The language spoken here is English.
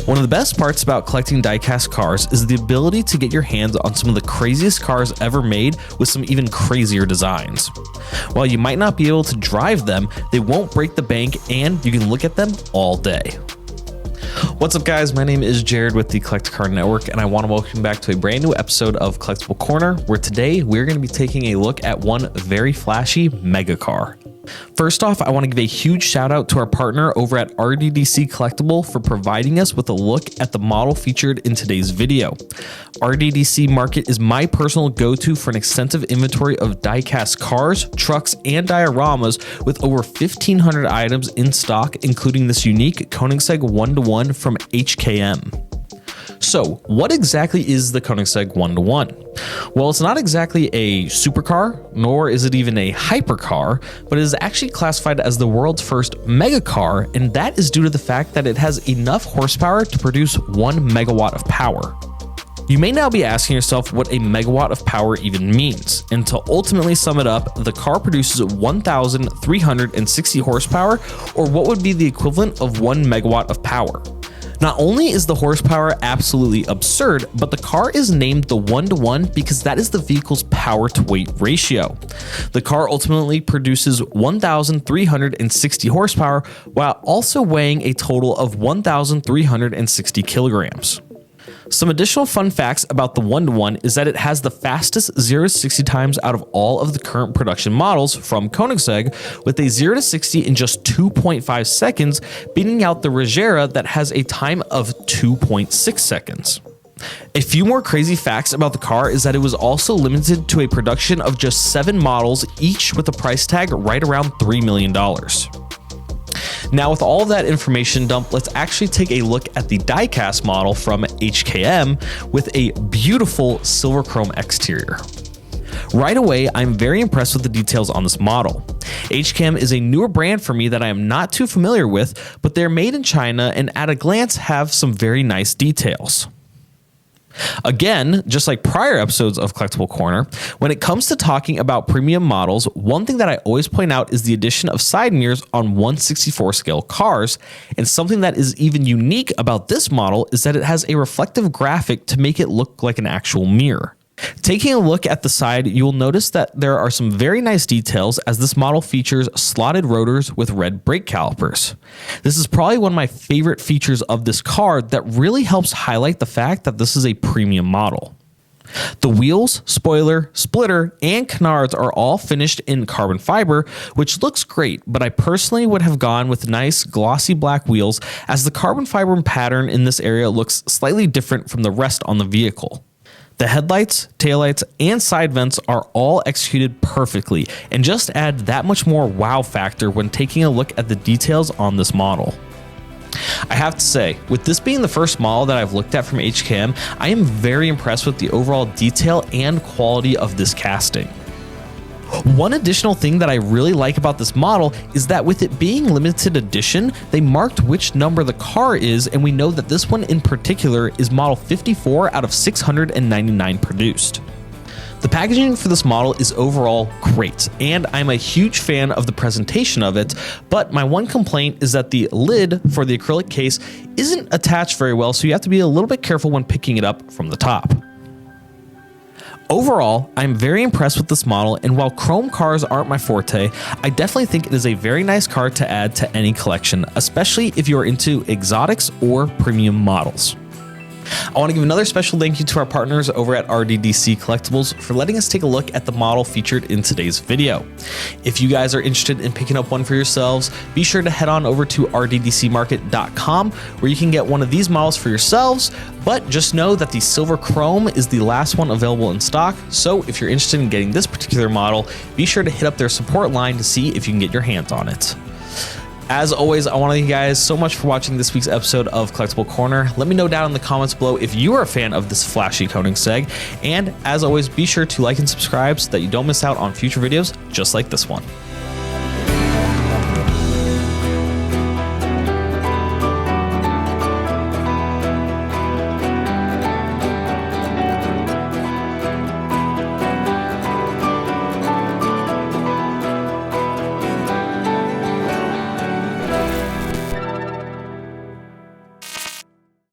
One of the best parts about collecting die-cast cars is the ability to get your hands on some of the craziest cars ever made with some even crazier designs. While you might not be able to drive them, they won't break the bank and you can look at them all day. What's up guys, my name is Jared with the Collect Car Network and I want to welcome you back to a brand new episode of Collectible Corner, where today we're going to be taking a look at one very flashy mega car. First off, I want to give a huge shout out to our partner over at RDDC Collectible for providing us with a look at the model featured in today's video. RDDC Market is my personal go-to for an extensive inventory of die-cast cars, trucks, and dioramas with over 1,500 items in stock, including this unique Koenigsegg One-to-One from HKM. So, what exactly is the Koenigsegg One-to-One? Well, it's not exactly a supercar, nor is it even a hypercar, but it is actually classified as the world's first mega car, and that is due to the fact that it has enough horsepower to produce 1 megawatt of power. You may now be asking yourself what a megawatt of power even means, and to ultimately sum it up, the car produces 1,360 horsepower, or what would be the equivalent of 1 megawatt of power. Not only is the horsepower absolutely absurd, but the car is named the One-to-One because that is the vehicle's power to weight ratio. The car ultimately produces 1,360 horsepower while also weighing a total of 1,360 kilograms. Some additional fun facts about the One-to-One is that it has the fastest 0 to 60 times out of all of the current production models from Koenigsegg, with a 0 to 60 in just 2.5 seconds, beating out the Regera that has a time of 2.6 seconds. A few more crazy facts about the car is that it was also limited to a production of just 7 models, each with a price tag right around $3 million. Now, with all of that information dump, let's actually take a look at the die-cast model from HKM with a beautiful silver chrome exterior. Right away, I'm very impressed with the details on this model. HKM is a newer brand for me that I am not too familiar with, but they're made in China and at a glance have some very nice details. Again, just like prior episodes of Collectible Corner, when it comes to talking about premium models, one thing that I always point out is the addition of side mirrors on 1/64 scale cars, and something that is even unique about this model is that it has a reflective graphic to make it look like an actual mirror. Taking a look at the side, you will notice that there are some very nice details as this model features slotted rotors with red brake calipers. This is probably one of my favorite features of this car that really helps highlight the fact that this is a premium model. The wheels, spoiler, splitter, and canards are all finished in carbon fiber, which looks great, but I personally would have gone with nice glossy black wheels as the carbon fiber pattern in this area looks slightly different from the rest on the vehicle. The headlights, taillights, and side vents are all executed perfectly and just add that much more wow factor when taking a look at the details on this model. I have to say, with this being the first model that I've looked at from HKM, I am very impressed with the overall detail and quality of this casting. One additional thing that I really like about this model is that with it being limited edition, they marked which number the car is, and we know that this one in particular is model 54 out of 699 produced. The packaging for this model is overall great, and I'm a huge fan of the presentation of it, but my one complaint is that the lid for the acrylic case isn't attached very well, so you have to be a little bit careful when picking it up from the top. Overall, I'm very impressed with this model, and while chrome cars aren't my forte, I definitely think it is a very nice car to add to any collection, especially if you're into exotics or premium models. I want to give another special thank you to our partners over at RDDC Collectibles for letting us take a look at the model featured in today's video. If you guys are interested in picking up one for yourselves, be sure to head on over to rddcmarket.com where you can get one of these models for yourselves, but just know that the Silver Chrome is the last one available in stock, so if you're interested in getting this particular model, be sure to hit up their support line to see if you can get your hands on it. As always, I want to thank you guys so much for watching this week's episode of Collectible Corner. Let me know down in the comments below if you are a fan of this flashy Koenigsegg. And as always, be sure to like and subscribe so that you don't miss out on future videos just like this one.